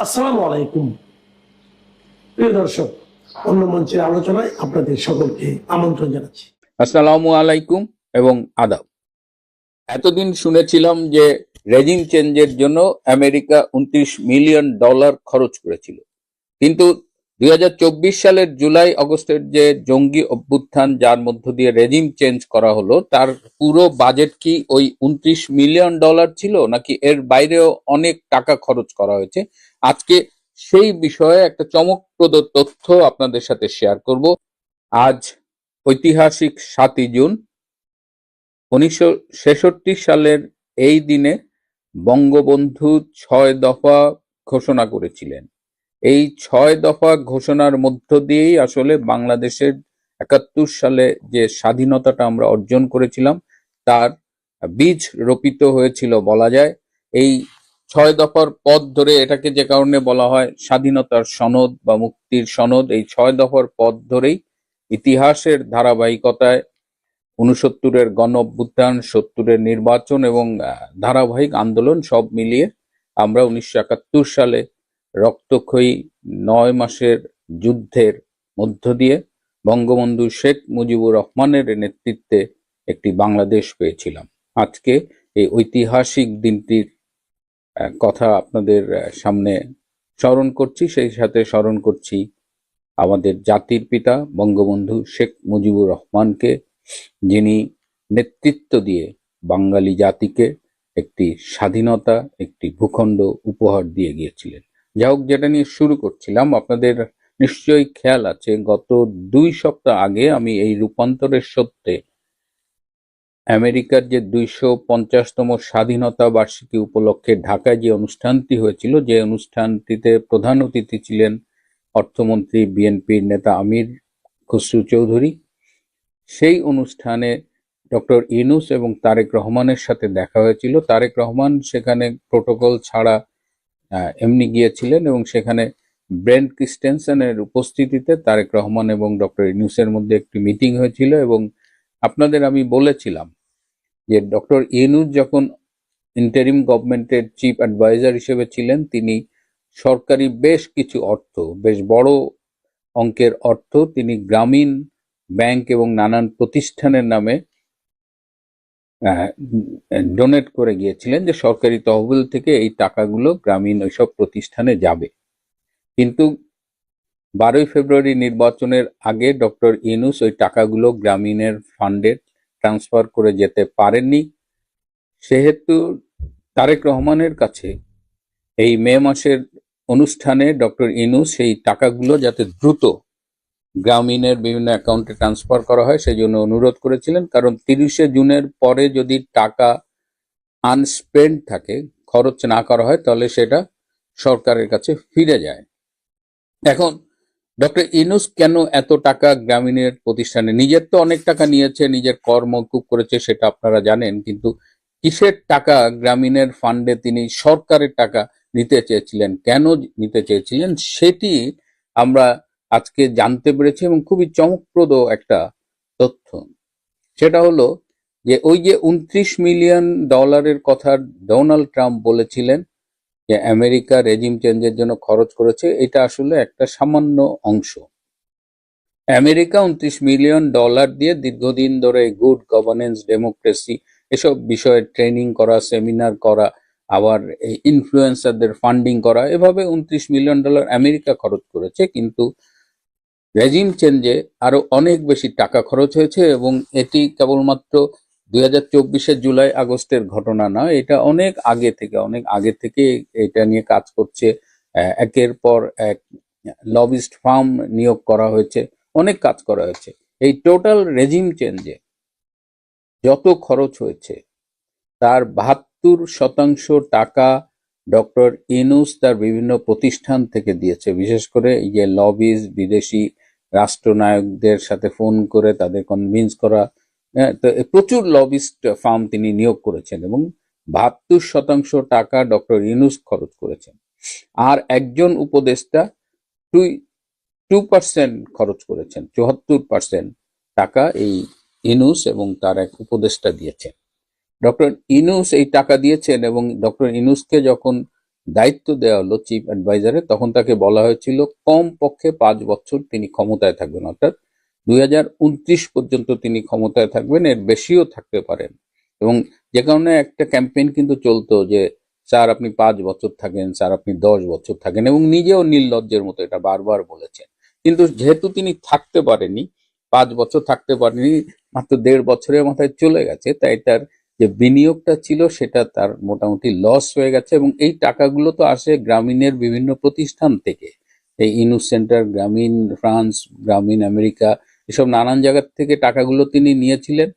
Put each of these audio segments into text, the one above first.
আসসালামু আলাইকুম। প্রিয় দর্শক, অন্য মঞ্চের আলোচনায় আপনাদের সকলকে আমন্ত্রণ জানাচ্ছি। আসসালামু আলাইকুম এবং আদাব। এতদিন শুনেছিলাম যে রেজিম চেঞ্জের জন্য আমেরিকা $29 মিলিয়ন খরচ করেছিল, কিন্তু 2024 সালের জুলাই আগস্টের যে জঙ্গি অভ্যুত্থান, যার মধ্য দিয়ে রেজিম চেঞ্জ করা হলো, তার পুরো বাজেট কি ওই $29 মিলিয়ন ছিল, নাকি এর বাইরেও অনেক টাকা খরচ করা হয়েছে? আজকে সেই বিষয়ে একটা চমকপ্রদ তথ্য আপনাদের সাথে শেয়ার করব। আজ ঐতিহাসিক 7ই জুন 1966 সালের এই দিনে বঙ্গবন্ধু 6 দফা ঘোষণা করেছিলেন। এই 6 দফা ঘোষণার মধ্য দিয়েই আসলে বাংলাদেশের 71 সালে যে স্বাধীনতাটা আমরা অর্জন করেছিলাম তার বীজ রোপিত হয়েছিল বলা যায়। এই 6 দফার পথ ধরে, এটাকে যে কারণে বলা হয় স্বাধীনতার সনদ বা মুক্তির সনদ, এই 6 দফার পথ ধরেই ইতিহাসের ধারাবাহিকতায় 69-এর গণ অভ্যুত্থান, 70-এর নির্বাচন এবং ধারাবাহিক আন্দোলন সব মিলিয়ে আমরা 1971 সালে রক্তক্ষয়ী 9 মাসের যুদ্ধের মধ্য দিয়ে বঙ্গবন্ধু শেখ মুজিবুর রহমানের নেতৃত্বে একটি বাংলাদেশ পেয়েছিলাম। আজকে এই ঐতিহাসিক দিনটির কথা আপনাদের সামনে স্মরণ করছি, সেই সাথে স্মরণ করছি আমাদের জাতির পিতা বঙ্গবন্ধু শেখ মুজিবুর রহমানকে, যিনি নেতৃত্ব দিয়ে বাঙালি জাতিকে একটি স্বাধীনতা, একটি ভূখণ্ড উপহার দিয়ে গিয়েছিলেন। যাই হোক, যেটা নিয়ে শুরু করছিলাম, আপনাদের নিশ্চয়ই খেয়াল আছে গত 2 সপ্তাহ আগে আমি এই রূপান্তরের সত্যে আমেরিকার যে 250তম স্বাধীনতা বার্ষিকী উপলক্ষে ঢাকায় যে অনুষ্ঠানটি হয়েছিল, যে অনুষ্ঠানটিতে প্রধান অতিথি ছিলেন অর্থমন্ত্রী, বিএনপির নেতা আমির খসরু চৌধুরী, সেই অনুষ্ঠানে ডক্টর ইউনূস এবং তারেক রহমানের সাথে দেখা হয়েছিল। তারেক রহমান সেখানে প্রোটোকল ছাড়া এমনি গিয়েছিলেন এবং সেখানে ব্রেন্ট ক্রিস্টেনসেনের উপস্থিতিতে তারেক রহমান এবং ডক্টর ইউনূসের মধ্যে একটি মিটিং হয়েছিল। এবং আপনাদের আমি বলেছিলাম যে ডক্টর ইউনূস যখন ইন্টারিম গভর্নমেন্টের চিফ অ্যাডভাইজার হিসেবে ছিলেন, তিনি সরকারি বেশ কিছু অর্থ, বেশ বড় অঙ্কের অর্থ তিনি গ্রামীণ ব্যাংক এবং নানান প্রতিষ্ঠানের নামে ডোনেট করে গিয়েছিলেন, যে সরকারি তহবিল থেকে এই টাকাগুলো গ্রামীণ ওইসব প্রতিষ্ঠানে যাবে। কিন্তু 12ই ফেব্রুয়ারি নির্বাচনের আগে ডক্টর ইউনূস ওই টাকাগুলো গ্রামীণের ফান্ডে ট্রান্সফার করে যেতে পারেননি। সেহেতু তারেক রহমানের কাছে এই মে মাসের অনুষ্ঠানে ডক্টর ইউনূস সেই টাকাগুলো যাতে দ্রুত গ্রামীণের বিভিন্ন অ্যাকাউন্টে ট্রান্সফার করা হয় সেই জন্য অনুরোধ করেছিলেন, কারণ 30শে জুনের পরে যদি টাকা আনস্পেন্ড থাকে, খরচ না করা হয়, তাহলে সেটা সরকারের কাছে ফিরে যায়। এখন ডক্টর ইউনূস কেন এত টাকা গ্রামীণের প্রতিষ্ঠানে, নিজের তো অনেক টাকা নিয়েছে, নিজের কর মওকুফ করেছে, সেটা আপনারা জানেন, কিন্তু কিসের টাকা গ্রামীণের ফান্ডে তিনি সরকারের টাকা নিতে চেয়েছিলেন, কেন নিতে চেয়েছিলেন, সেটি আমরা আজকে জানতে পেরেছি এবং খুবই চমকপ্রদ একটা তথ্য। সেটা হলো যে ওই যে $29 মিলিয়ন কথা ডোনাল্ড ট্রাম্প বলেছিলেন যে আমেরিকা রেজিম চেঞ্জের জন্য খরচ করেছে, এটা আসলে একটা সামান্য অংশ। আমেরিকা $29 মিলিয়ন দিয়ে দীর্ঘদিন ধরে গুড গভর্নেন্স, ডেমোক্রেসি এসব বিষয়ে ট্রেনিং করা, সেমিনার করা, আবার এই ইনফ্লুয়েন্সারদের ফান্ডিং করা, এভাবে $29 মিলিয়ন আমেরিকা খরচ করেছে। কিন্তু রেজিম চেঞ্জে আরো অনেক বেশি টাকা খরচ হয়েছে এবং এটি কেবলমাত্র 2024-এর জুলাই আগস্টের ঘটনা নয়, এটা অনেক আগে থেকে এটা নিয়ে কাজ করছে। একের পর এক লবিস্ট ফার্ম নিয়োগ করা হয়েছে, অনেক কাজ করা হয়েছে। এই টোটাল রেজিম চেঞ্জে যত খরচ হয়েছে তার 72% টাকা ডক্টর ইউনূস তার বিভিন্ন প্রতিষ্ঠান থেকে দিয়েছে। বিশেষ করে এই যে লবিজ, বিদেশি রাষ্ট্রনায়কদের সাথে ফোন করে তাদের কনভিন্স করা, তো প্রচুর লবিস্ট ফার্ম তিনি নিয়োগ করেছেন এবং 72% টাকা ডক্টর ইউনূস খরচ করেছেন। আর একজন উপদেষ্টা 2% খরচ করেছেন, 74% টাকা এই ইউনূস এবং তার এক উপদেষ্টা দিয়েছেন। ডক্টর ইউনূস এই টাকা দিয়েছেন এবং ডক্টর ইউনূসকে যখন দায়িত্ব দেওয়া হলো চিফ অ্যাডভাইজারের, তখন তাকে বলা হয়েছিল কম পক্ষে 5 বছর তিনি ক্ষমতায় থাকবেন, অর্থাৎ 2029 পর্যন্ত তিনি ক্ষমতায় থাকবেন, এর বেশিও থাকতে পারেন। এবং যে কারণে একটা ক্যাম্পেইন কিন্তু চলতো যে স্যার আপনি 5 বছর থাকেন, স্যার আপনি 10 বছর থাকেন, এবং নিজেও নির্লজ্জের মতো এটা বারবার বলেছেন। কিন্তু যেহেতু তিনি থাকতে পারেনি, 5 বছর থাকতে পারেনি, মাত্র 1.5 বছরের মাথায় চলে গেছে, তাই তার যে বিনিয়োগটা ছিল সেটা তার মোটামুটি লস হয়ে গেছে। এবং এই টাকাগুলো তো আসে গ্রামীণের বিভিন্ন প্রতিষ্ঠান থেকে, এই ইনুস সেন্টার, গ্রামীণ ফ্রান্স, গ্রামীণ আমেরিকা, এসব নানান জায়গার থেকে টাকাগুলো তিনি নিয়েছিলেন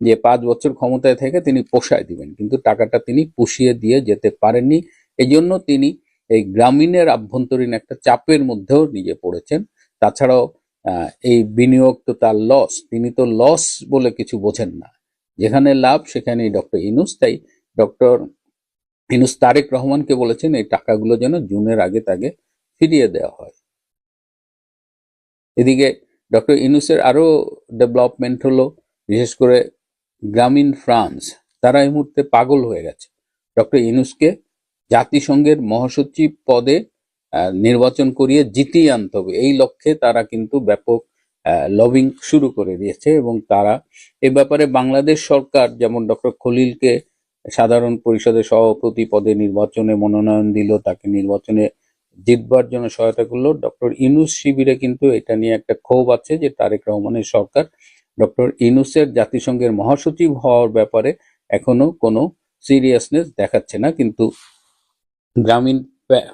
যে 5 বছর ক্ষমতায় থেকে তিনি পোষায় দিবেন, কিন্তু টাকাটা তিনি পুষিয়ে দিয়ে যেতে পারেননি। এই জন্য তিনি এই গ্রামীণের আভ্যন্তরীণ একটা চাপের মধ্যেও নিজে পড়েছেন। তাছাড়াও এই বিনিয়োগ তো তার লস, তিনি তো লস বলে কিছু বোঝেন না, যেখানে লাভ সেখানেই ডক্টর ইনুস। তাই ডক্টর ইনুস তারেক রহমানকে বলেছেন এই টাকাগুলো যেন জুনের আগে তাকে ফিরিয়ে দেওয়া হয়। এদিকে ডক্টর ইনুসের আরো ডেভেলপমেন্ট হলো, বিশেষ করে গ্রামীণ ফ্রান্স, তারা এই মুহূর্তে পাগল হয়ে গেছে ডক্টর ইনুসকে জাতিসংঘের মহাসচিব পদে নির্বাচন করিয়ে জিতিয়ে আনতে হবে, এই লক্ষ্যে তারা কিন্তু ব্যাপক লবিং শুরু করে দিয়েছে। এবং তারা এ ব্যাপারে বাংলাদেশ সরকার যেমন ডক্টর খলিলকে সাধারণ পরিষদের সভাপতি পদে নির্বাচনে মনোনয়ন দিল, তাকে নির্বাচনে জিতবার জন্য সহায়তা করলো, ডক্টর ইনুস শিবিরে কিন্তু এটা নিয়ে একটা ক্ষোভ আছে যে তারেক রহমানের সরকার ডক্টর ইনুসের জাতিসংঘের মহাসচিব হওয়ার ব্যাপারে এখনো কোনো সিরিয়াসনেস দেখাচ্ছে না। কিন্তু গ্রামীণ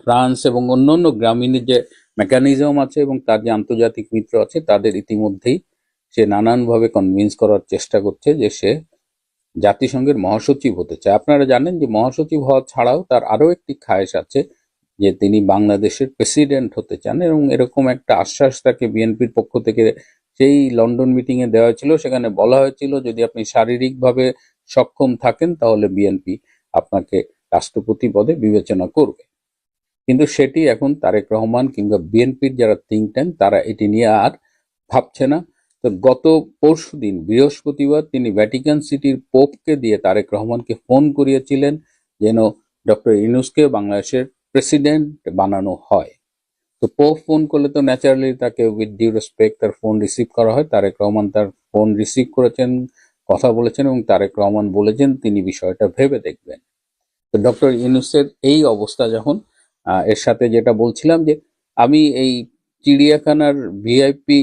ফ্রান্স এবং অন্যান্য গ্রামীণের যে মেকানিজম আছে এবং তার যে আন্তর্জাতিক মিত্র আছে, তাদের ইতিমধ্যেই সে নানানভাবে কনভিন্স করার চেষ্টা করছে যে সে জাতিসংঘের মহাসচিব হতে চায়। আপনারা জানেন যে মহাসচিব হওয়া ছাড়াও তার আরো একটি খায়েশ আছে যে তিনি বাংলাদেশের প্রেসিডেন্ট হতে চান, এবং এরকম একটা আশ্বাস তাকে বিএনপির পক্ষ থেকে সেই লন্ডন মিটিং এ দেওয়া হয়েছিল। সেখানে বলা হয়েছিল যদি আপনি শারীরিকভাবে সক্ষম থাকেন তাহলে বিএনপি আপনাকে রাষ্ট্রপতি পদে বিবেচনা করবে। কিন্তু সেটি এখন তারেক রহমান কিংবা বিএনপির যারা থিঙ্ক ট্যাঙ্ক তারা এটি নিয়ে আর ভাবছে না। তো গত পরশুদিন বৃহস্পতিবার তিনি ভ্যাটিকান সিটির পোপকে দিয়ে তারেক রহমানকে ফোন করিয়েছিলেন যেন ডক্টর ইউনূসকে বাংলাদেশের প্রেসিডেন্ট বানানো হয়। তো পোপ ফোন করলে তো ন্যাচারালি তাকে উইথ ডিউ রেসপেক্ট তার ফোন রিসিভ করা হয়। তারেক রহমান তার ফোন রিসিভ করেছেন, কথা বলেছেন, এবং তারেক রহমান বলেছেন তিনি বিষয়টা ভেবে দেখবেন। তো ডক্টর ইউনূসের এই অবস্থা যখন, এর সাথে যেটা বলছিলাম যে আমি এই চিড়িয়াখানার ভিআইপি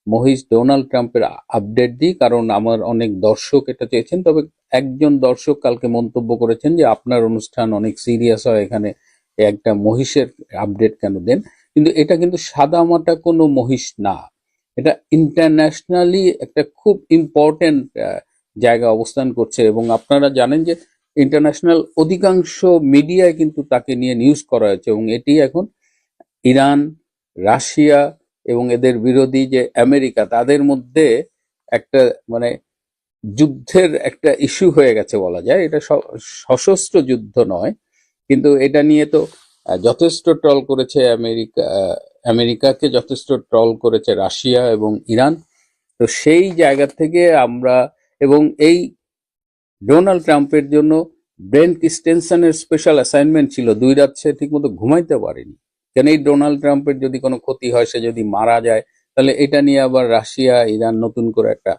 মহিষ ডোনাল্ড ট্রাম্পের আপডেট দিই, কারণ আমার অনেক দর্শক এটা চেয়েছেন। তবে একজন দর্শক কালকে মন্তব্য করেছেন যে আপনার অনুষ্ঠান অনেক সিরিয়াস হয়, এখানে একটা মহিষের আপডেট কেন দেন। কিন্তু এটা কিন্তু সাদামাটা কোনো মহিষ না, এটা ইন্টারন্যাশনালি একটা খুব ইম্পর্টেন্ট জায়গা অবস্থান করছে। এবং আপনারা জানেন যে ইন্টারন্যাশনাল অধিকাংশ মিডিয়ায় কিন্তু তাকে নিয়ে নিউজ করা হয়েছে, এবং এটি এখন ইরান, রাশিয়া এবং এদের বিরোধী যে আমেরিকা, তাদের মধ্যে একটা মানে যুদ্ধের একটা ইস্যু হয়ে গেছে বলা যায়। এটা সশস্ত্র যুদ্ধ নয়, কিন্তু এটা নিয়ে তো যথেষ্ট ট্রল করেছে আমেরিকাকে যথেষ্ট ট্রল করেছে রাশিয়া এবং ইরান। তো সেই জায়গা থেকে আমরা, এবং এই ডোনাল্ড ট্রাম্পের জন্য ব্রেন ক্রিস্টেনসনের স্পেশাল অ্যাসাইনমেন্ট ছিল, 2 রাত সে ঠিকমতো ঘুমাইতে পারেনি। কেন এই ডোনাল্ড ট্রাম্পের যদি কোনো ক্ষতি হয়, সে যদি মারা যায়, তাহলে এটা নিয়ে আবার রাশিয়া ইরান নতুন করে একটা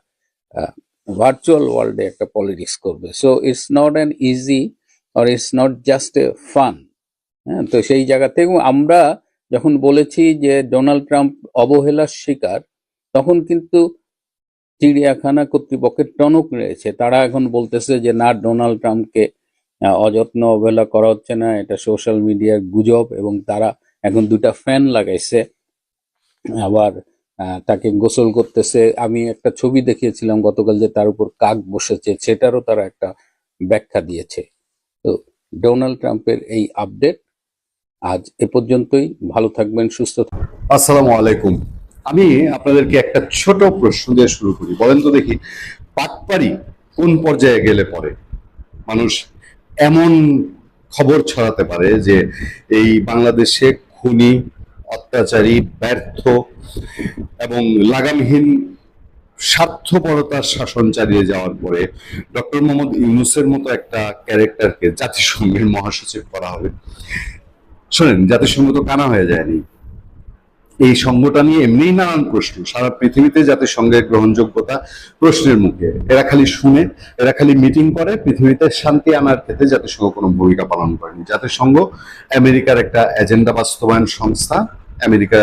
ভার্চুয়াল ওয়ার্ল্ডে একটা পলিটিক্স করবে। So it's not an easy or it's not just a fun. হ্যাঁ, তো সেই জায়গা থেকে আমরা যখন বলেছি যে ডোনাল্ড ট্রাম্প অবহেলার শিকার, তখন কিন্তু চিড়িয়াখানা কর্তৃপক্ষের টনক রয়েছে। তারা এখন বলতেছে যে না, ডোনাল্ড ট্রাম্পকে অযত্ন অবহেলা করা হচ্ছে না, এটা সোশ্যাল মিডিয়ার গুজব। এবং তারা এখন 2টা ফ্যান লাগাইছে, আবার তাকে গোসল করতেছে। আমি একটা ছবি দেখিয়েছিলাম গতকাল যে তার উপর কাক বসেছে, সেটারও তারা একটা ব্যাখ্যা দিয়েছে। তো ডোনাল্ড ট্রাম্পের এই আপডেট আজ এ পর্যন্তই। ভালো থাকবেন, সুস্থ থাকবেন। আসসালামু আলাইকুম। আমি আপনাদেরকে একটা ছোট প্রশ্ন দিয়ে শুরু করি। বলেন তো দেখি, পাটপাড়ি কোন পর্যায়ে গেলে পরে মানুষ এমন খবর ছড়াতে পারে যে এই বাংলাদেশে খুনি, অত্যাচারী, ব্যর্থ এবং লাগামহীন স্বার্থপরতার শাসন চালিয়ে যাওয়ার পরে ডক্টর মোহাম্মদ ইউনূসের মতো একটা ক্যারেক্টারকে জাতিসংঘের মহাসচিব করা হবে? শোনেন, জাতিসংঘ তো কানা হয়ে যায়নি। এই সংঘটা নিয়ে এমনিই নানান প্রশ্ন, সারা পৃথিবীতে জাতিসংঘের গ্রহণযোগ্যতা প্রশ্নের মুখে। এরা খালি শুনে, এরা খালি মিটিং করে, পৃথিবীতে শান্তি আনার ক্ষেত্রে জাতিসংঘ কোনো ভূমিকা পালন করেনি। জাতিসংঘ আমেরিকার একটা এজেন্ডা বাস্তবায়ন সংস্থা। আমেরিকা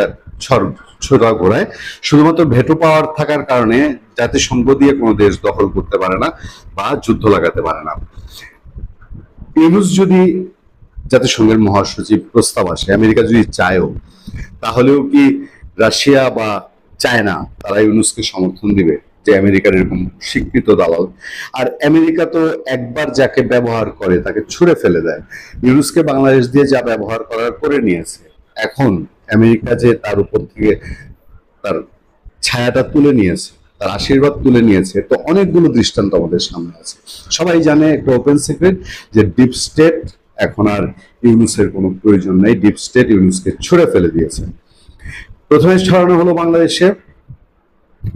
ছোড়া ঘোরায়, শুধুমাত্র ভেটো পাওয়ার থাকার কারণে জাতিসংঘ দিয়ে কোনো দেশ দখল করতে পারে না বা যুদ্ধ লাগাতে পারে না। ইউনূস যদি জাতিসংঘের মহাসচিব প্রস্তাব আসে, আমেরিকা যদি চায়ও, তাহলেও কি রাশিয়া বা চায়না তারা ইউনূসকে সমর্থন দিবে যে আমেরিকার এরকম স্বীকৃত দালাল? আর আমেরিকা তো একবার যাকে ব্যবহার করে তাকে ছুঁড়ে ফেলে দেয়। ইউনূসকে বাংলাদেশ দিয়ে যা ব্যবহার করার করে নিয়েছে, এখন আমেরিকা যে তার উপর থেকে তার ছায়াটা তুলে নিয়েছে, তার আশীর্বাদ তুলে নিয়েছে, তো অনেকগুলো দৃষ্টান্ত আমাদের সামনে আছে। সবাই জানে, একটা ওপেন সিক্রেট, যে ডিপ স্টেট এখন আর ইউনূসের কোনো প্রয়োজন নেই। ডিপ স্টেট ইউনূসকে ছুঁড়ে ফেলে দিয়েছে। প্রথমে ছড়ানো হলো বাংলাদেশে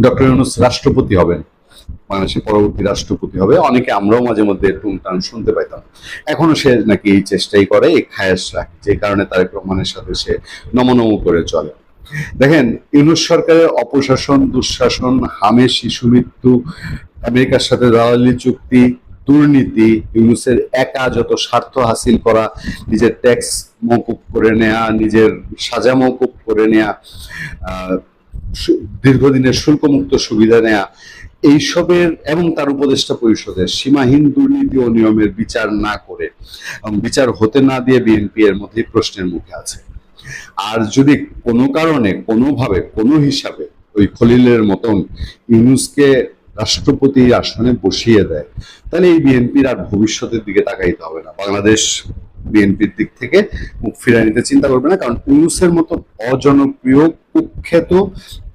ডক্টর ইউনূস রাষ্ট্রপতি হবেন, বাংলাদেশের পরবর্তী রাষ্ট্রপতি হবে। অনেকে আমরাও মাঝে মধ্যে টুনটান শুনতে পাইতাম। এখনো সে নাকি এই চেষ্টাই করে, এই খায়াস রাখে, যে কারণে তারেক রহমানের সাথে সে নমনম করে চলে। দেখেন, ইউনূস সরকারের অপশাসন, দুঃশাসন, হামে শিশু মৃত্যু, আমেরিকার সাথে দালালি চুক্তি, দুর্নীতি, ইউনূসের একা যত স্বার্থ হাসিল করা, নিজের ট্যাক্স মওকুফ করে নেয়া, নিজের সাজা মওকুফ করে নেয়া, দীর্ঘদিনের শুল্কমুক্ত সুবিধা নেয়া, এইসবের এবং তার উপদেষ্টা পরিষদের সীমাহীন দুর্নীতি ও নিয়মের বিচার না করে এবং বিচার হতে না দিয়ে বিএনপি এর মধ্যে প্রশ্নের মুখে আছে। আর যদি কোনো কারণে, কোনোভাবে, কোনো হিসাবে ওই খলিলের মতন ইউনূসকে রাষ্ট্রপতি আসনে বসিয়ে দেয়, তাহলে এই বিএনপির আর ভবিষ্যতের দিকে তাকাইতে হবে না। বাংলাদেশ বিএনপির দিক থেকে মুখ ফিরিয়ে নিতে চিন্তা করবে না, কারণ ইউনূসের মতো অজনপ্রিয়, কুখ্যাত,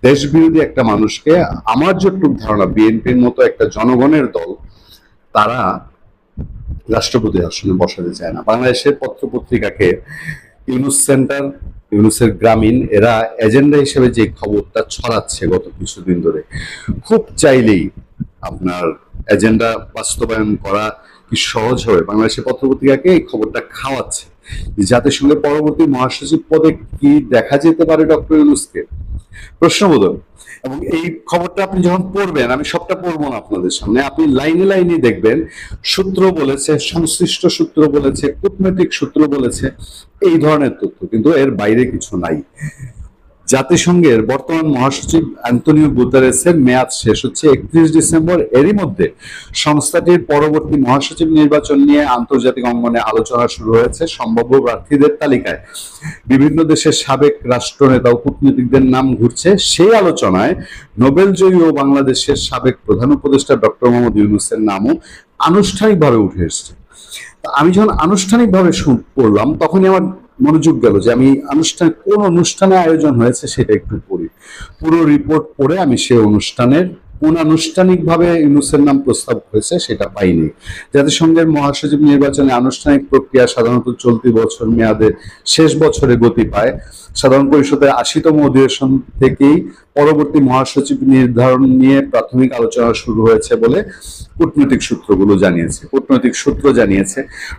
দেশবিরোধী একটা মানুষকে, আমার যতটুকু ধারণা, বিএনপির মতো একটা জনগণের দল, তারা রাষ্ট্রপতি আসনে বসাতে চায় না। বাংলাদেশের পত্র পত্রিকাকে ইউনূস সেন্টার, ইউনূসের গ্রামীণ, এরা এজেন্ডা হিসেবে যে খবরটা ছড়াচ্ছে গত কিছুদিন ধরে, খুব চাইলেই আপনার এজেন্ডা বাস্তবায়ন করা কি সহজ হবে? বাংলাদেশের পত্রপত্রিকাকে এই খবরটা খাওয়াচ্ছে। জাতিসংঘের পরবর্তী মহাসচিব পদে কি দেখা যেতে পারে ডক্টর ইউনূসকে? প্রশ্নবোধক। এবং এই খবরটা আপনি যখন পড়বেন, আমি সবটা পড়বো না আপনাদের সামনে, আপনি লাইনে লাইনে দেখবেন সূত্র বলেছে, সংশ্লিষ্ট সূত্র বলেছে, কূটনৈতিক সূত্র বলেছে, এই ধরনের তথ্য, কিন্তু এর বাইরে কিছু নাই। জাতিসংঘের বর্তমান মহাসচিব অ্যান্তনিও গুতেরেসের মেয়াদ শেষ হচ্ছে 31 ডিসেম্বর। এরই মধ্যে সংস্থাটির পরবর্তী মহাসচিব নির্বাচন নিয়ে আন্তর্জাতিক অঙ্গনে আলোচনা শুরু হয়েছে। সম্ভাব্য প্রার্থীদের তালিকায় বিভিন্ন দেশের সাবেক রাষ্ট্রনেতা ও কূটনীতিকদের নাম ঘুরছে। সেই আলোচনায় নোবেলজয়ী ও বাংলাদেশের সাবেক প্রধান উপদেষ্টা ডক্টর মোহাম্মদ ইউনূসের নামও আনুষ্ঠানিকভাবে উঠে এসেছে। আমি যখন আনুষ্ঠানিকভাবে পড়লাম, তখনই আমার মনোযোগ গেল যে আমি কোন অনুষ্ঠানে আয়োজন হয়েছে সেটা একটু পড়ি। পুরো রিপোর্ট পড়ে আমি সেই অনুষ্ঠানের অনানুষ্ঠানিকভাবে ইউনূসের নাম প্রস্তাব হয়েছে সেটা পাইনি। জাতিসংঘের মহাসচিব নির্বাচনে আনুষ্ঠানিক প্রক্রিয়া সাধারণত চলতি বছর মেয়াদে শেষ বছরে গতি পায়। সাধারণ পরিষদের 80তম অধিবেশন থেকেই পরবর্তী মহাসচিব নির্ধারণ নিয়ে প্রাথমিক আলোচনা শুরু হয়েছে বলে কূটনৈতিক সূত্র জানিয়েছে।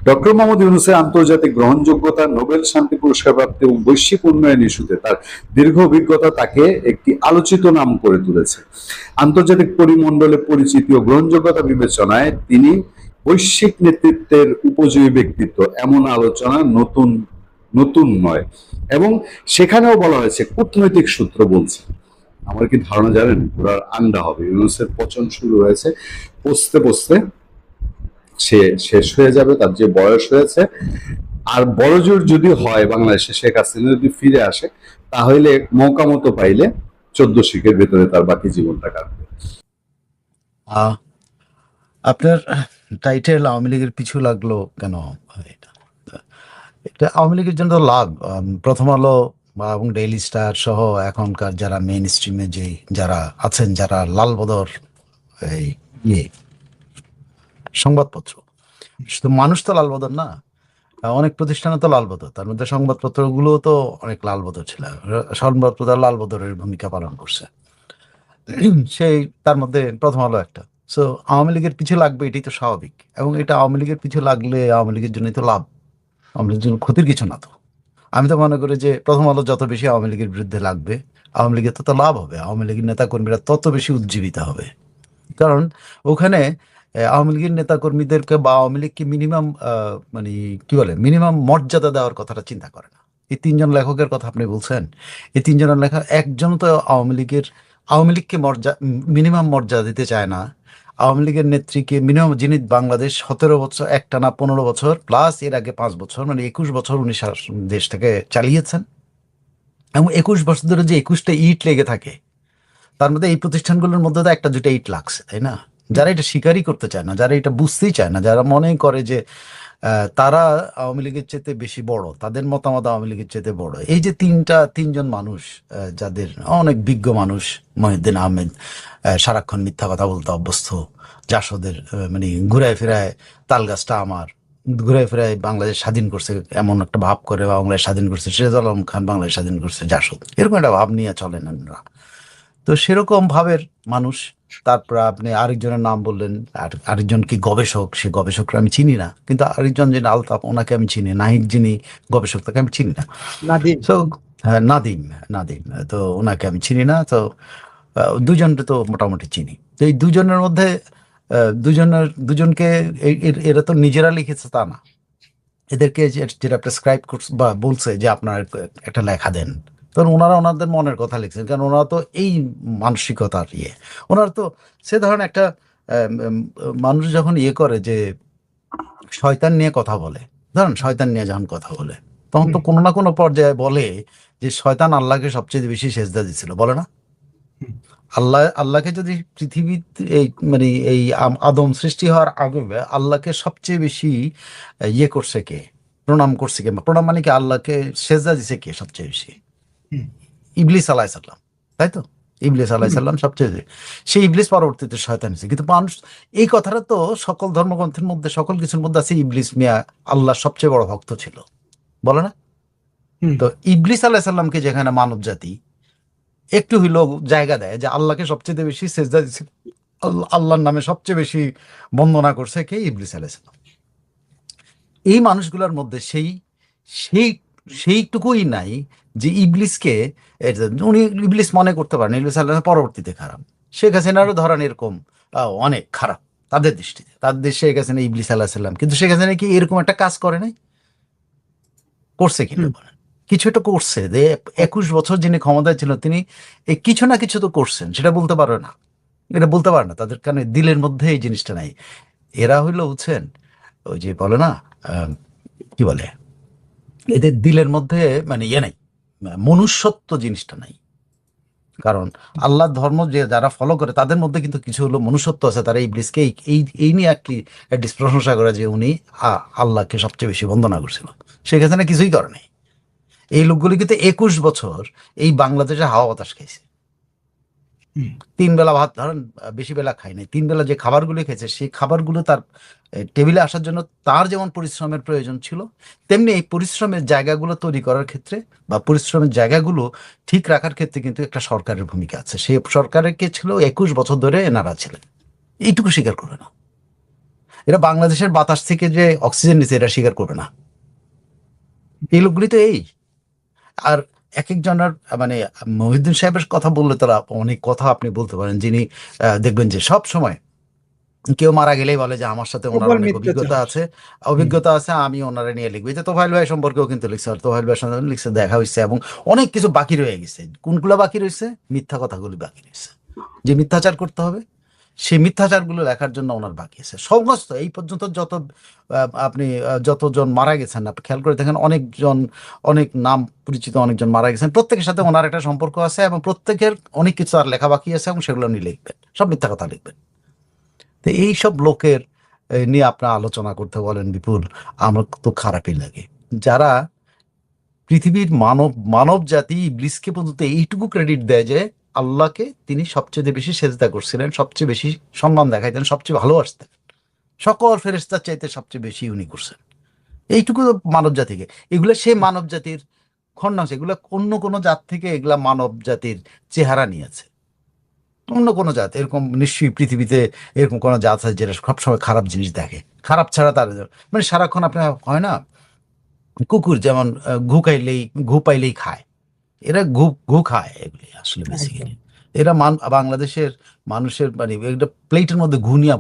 ডক্টর মোহাম্মদ ইউনূসের আন্তর্জাতিক গ্রহণযোগ্যতা, নোবেল শান্তি পুরস্কার প্রাপ্তি এবং বৈশ্বিক উন্নয়ন ইস্যুতে তার দীর্ঘ অভিজ্ঞতা তাকে একটি আলোচিত নাম করে তুলেছে। আন্তর্জাতিক পরিমণ্ডলে পরিচিতি ও গ্রহণযোগ্যতা বিবেচনায় তিনি বৈশ্বিক নেতৃত্বের উপযোগী ব্যক্তিত্ব, এমন আলোচনা নতুন নয়। এবং সেখানেও বলা হয়েছে, কূটনৈতিক সূত্র বলছে, আমার কি ধারণা জানেন, ঘোড়ার আন্ডা হবে। ইউনূসের পচন শুরু হয়েছে, পচতে পচতে সে শেষ হয়ে যাবে, তার যে বয়স হয়েছে। আর বড়জোর যদি হয় বাংলাদেশে, শেখ হাসিনা যদি ফিরে আসে, তাহলে মৌকা মতো পাইলে 14 শিখের ভেতরে তার বাকি জীবনটা কাটবে। আপনার টাইটেল আওয়ামী লীগের পিছু লাগলো কেন? এটা আওয়ামী লীগের জন্য তো লাভ। প্রথম আলো এবং ডেইলি স্টার সহ এখনকার যারা মেইন স্ট্রিমে যারা আছেন, যারা লালবদর এই সংবাদপত্র, শুধু মানুষ তো লালবদর না, অনেক প্রতিষ্ঠানে তো লালবদর, তার মধ্যে সংবাদপত্রগুলো তো অনেক লালবদর ছিল। সংবাদপত্র লালবদরের ভূমিকা পালন করছে, সেই তার মধ্যে প্রথম আলো একটা। সো আওয়ামী লীগের পিছু লাগবে, এটাই তো স্বাভাবিক। এবং এটা আওয়ামী লীগের পিছু লাগলে আওয়ামী লীগের জন্যই তো লাভ, আওয়ামী লীগের জন্য ক্ষতির কিছু না। তো আমি তো মনে করি যে প্রথম আলো যত বেশি আওয়ামী লীগের বিরুদ্ধে লাগবে, আওয়ামী লীগের তত লাভ হবে, আওয়ামী লীগের নেতাকর্মীরা তত বেশি উজ্জীবিত হবে। কারণ ওখানে আওয়ামী লীগের নেতাকর্মীদেরকে বা আওয়ামী লীগকে মিনিমাম মানে কি বলে মিনিমাম মর্যাদা দেওয়ার কথাটা চিন্তা করে না। এই তিনজন লেখকের কথা আপনি বলছেন, এই তিনজনের লেখা একজন তো আওয়ামী লীগকে মিনিমাম মর্যাদা দিতে চায় না। আওয়ামী লীগের নেত্রীকে মিনিমাম, যিনি বাংলাদেশ 17 বছর একটানা 15 বছর প্লাস এর আগে 5 বছর মানে 21 বছর উনি দেশটাকে চালিয়েছেন, এবং 21 বছর ধরে যে 21টা ইট লেগে থাকে, তার মধ্যে এই প্রতিষ্ঠানগুলোর মধ্যে তো একটা দুটা ইট লাগছে, তাই না? যারা এটা স্বীকারই করতে চায় না, যারা এটা বুঝতেই চায় না, যারা মনে করে যে তারা আওয়ামী লীগের চেয়ে বেশি বড়, তাদের মতামত আওয়ামী লীগের চেয়ে বড়, এই যে তিনজন মানুষ, যাদের অনেক বিজ্ঞ মানুষ, মহিউদ্দিন আহমেদ সারাক্ষণ মিথ্যা কথা বলতে অভ্যস্ত, জাসদের মানে ঘুরায় ফেরায় তাল গাছটা আমার, ঘুরায় ফেরায় বাংলাদেশ স্বাধীন করছে এমন একটা ভাব করে, বাংলাদেশ স্বাধীন করছে সিরাজ আলম খান, বাংলাদেশ স্বাধীন করছে জাসদ, এরকম একটা ভাব নিয়ে চলেন ওনারা। তো সেরকম ভাবের মানুষ। তারপর আপনি আরেকজনের নাম বললেন, আরেকজন কি গবেষক, সে গবেষকরা আমি চিনি না, কিন্তু আরেকজন যিনি আলতাফ, ওনাকে আমি চিনি, নাহিদ যিনি গবেষক, তাকে আমি চিনি না। তো হ্যাঁ, নাদিম নাদিম, তো ওনাকে আমি চিনি না। তো দুজনকে তো মোটামুটি চিনি। তো এই দুজনের মধ্যে দুজনকে এরা তো নিজেরা লিখেছে তা না, এদেরকে যেটা প্রেসক্রাইব করছে বা বলছে যে আপনার একটা লেখা দেন, তখন ওনারা ওনাদের মনের কথা লিখছেন। কারণ ওনারা তো এই মানসিকতার ওনারা তো সে ধরেন একটা মানুষ যখন করে যে শয়তান নিয়ে কথা বলে, ধরেন শয়তান নিয়ে যখন কথা বলে, তখন তো কোনো না কোনো পর্যায়ে বলে যে শয়তান আল্লাহকে সবচেয়ে বেশি সেজদা দিছিল, বলে না? আল্লাহকে যদি পৃথিবীতে মানে এই আদম সৃষ্টি হওয়ার আগে আল্লাহকে সবচেয়ে বেশি করছে কে, প্রণাম করছে কে, প্রণাম মানে কি আল্লাহকে সেজদা দিছে কে সবচেয়ে বেশি? ইবলিস আলাইহিসসালাম, তাই তো? ইবলিস আলাইহিসসালাম সবচেয়ে, সেই ইবলিস পরবর্তীতে শয়তান হয়েছে। কিন্তু মানুষ এই কথাটা তো সকল ধর্মগ্রন্থের মধ্যে, সকল কিছুর মধ্যে আছে, ইবলিস মিয়া আল্লাহর সবচেয়ে বড় ভক্ত ছিল, বলে না? তো ইবলিস আলাইহিসসালামকে যেখানে মানব জাতি একটু হইলেও জায়গা দেয় যে আল্লাহকে সবচেয়ে বেশি সেজদা দিচ্ছে, আল্লাহর নামে সবচেয়ে বেশি বন্দনা করছে কে? ইবলিস আলাইহিস সালাম। এই মানুষগুলোর মধ্যে সেইটুকুই নাই যে ইবলিসকে, উনি ইবলিস মনে করতে পারেন ইবলিস আল্লাহ পরবর্তীতে খারাপ। শেখ হাসিনারও ধরেন এরকম অনেক খারাপ তাদের দৃষ্টিতে, তাদের দেশে শেখ হাসিনা ইবলিস আলাইহিস সালাম, কিন্তু শেখ হাসিনা কি এরকম একটা কাজ করে নাই? করছে কিনা বলেন? কিছু একটা করছে, যে 21 বছর যিনি ক্ষমতায় ছিল তিনি কিছু না কিছু তো করছেন, সেটা বলতে পারে না, এটা বলতে পারে না, তাদের কারণে দিলের মধ্যে এই জিনিসটা নাই। এরা হইলো বুঝছেন ওই যে বলে না কি বলে, এদের দিলের মধ্যে মানে নাই, মনুষ্যত্ব জিনিসটা নাই। কারণ আল্লাহর ধর্ম যে যারা ফলো করে তাদের মধ্যে কিন্তু কিছু হলো মনুষ্যত্ব আছে, তারা ইবলিসকে এই নিয়ে একটি প্রশংসা করে যে উনি আল্লাহকে সবচেয়ে বেশি বন্দনা করছিল। শেখ হাসিনা কিছুই করে নাই। এই লোকগুলি কিন্তু 21 বছর এই বাংলাদেশে হাওয়া বাতাস খাইছে। 3 বেলা ভাত, ধরেন বেশি বেলা খাই নাই, 3 বেলা যে খাবারগুলো খেয়েছে সেই খাবারগুলো তার টেবিলে আসার জন্য তার যেমন পরিশ্রমের প্রয়োজন ছিল, তেমনি এই পরিশ্রমের জায়গাগুলো তৈরি করার ক্ষেত্রে বা পরিশ্রমের জায়গাগুলো ঠিক রাখার ক্ষেত্রে কিন্তু একটা সরকারের ভূমিকা আছে। সেই সরকারের কে ছিল 21 বছর ধরে এনারা ছিলেন, এইটুকু স্বীকার করবে না। এরা বাংলাদেশের বাতাস থেকে যে অক্সিজেন নিচ্ছে এরা স্বীকার করবে না। এই লোকগুলি তো আর এক একজনের মানে মহিউদ্দিন সাহেবের কথা বললে তারা অনেক কথা আপনি বলতে পারেন, যিনি দেখবেন যে সব সময় কেউ মারা গেলেই বলে যে আমার সাথে ওনার অনেক অভিজ্ঞতা আছে, আমি ওনারা নিয়ে লিখবো। যে তোফায়েল ভাই সম্পর্কেও কিন্তু লিখছে, আর তোফায়েল ভাইয়ের সঙ্গে লিখছে, দেখা হয়েছে, এবং অনেক কিছু বাকি রয়ে গেছে। কোনগুলো বাকি রয়েছে? মিথ্যা কথাগুলি বাকি রয়েছে, যে মিথ্যাচার করতে হবে সেই মিথ্যাচারগুলো লেখার জন্য ওনার বাকি আছে। সমস্ত এই পর্যন্ত আপনি যতজন মারা গেছেন আপনি খেয়াল করে দেখেন, অনেক নাম পরিচিত অনেকজন মারা গেছেন, প্রত্যেকের সাথে ওনার একটা সম্পর্ক আছে, এবং প্রত্যেকের অনেক কিছু আর লেখা বাকি আছে, এবং সেগুলো উনি লিখবেন, সব মিথ্যা কথা লিখবেন। তো এইসব লোকের নিয়ে আপনার আলোচনা করতে বলেন বিপুল, আমার তো খারাপই লাগে। যারা পৃথিবীর মানব জাতি ইবলিসকে পর্যন্ত এইটুকু ক্রেডিট দেয় যে আল্লাহকে তিনি সবচেয়ে বেশি সেজদা করছিলেন, সবচেয়ে বেশি সম্মান দেখাইতেন, সবচেয়ে ভালোবাসতেন, সকল ফেরেশতার চাইতে সবচেয়ে বেশি উনি করছেন, এইটুকু মানব জাতিকে। এগুলো সে মানব জাতির খন্ডাংশ, এগুলো অন্য কোনো জাত থেকে এগুলা মানব জাতির চেহারা নিয়েছে। অন্য কোনো জাত এরকম নিশ্চয়ই পৃথিবীতে এরকম কোনো জাত আছে যেটা সবসময় খারাপ জিনিস দেখে, খারাপ ছাড়া তার মানে সারাক্ষণ আপনার হয় না কুকুর যেমন ঘু পাইলেই খায়, এরা ঘু খায় এগুলি আসলে বেসিক্যালি। এরা বাংলাদেশের মানুষের মানে একটা প্লেটের মধ্যে ঘু নিয়ে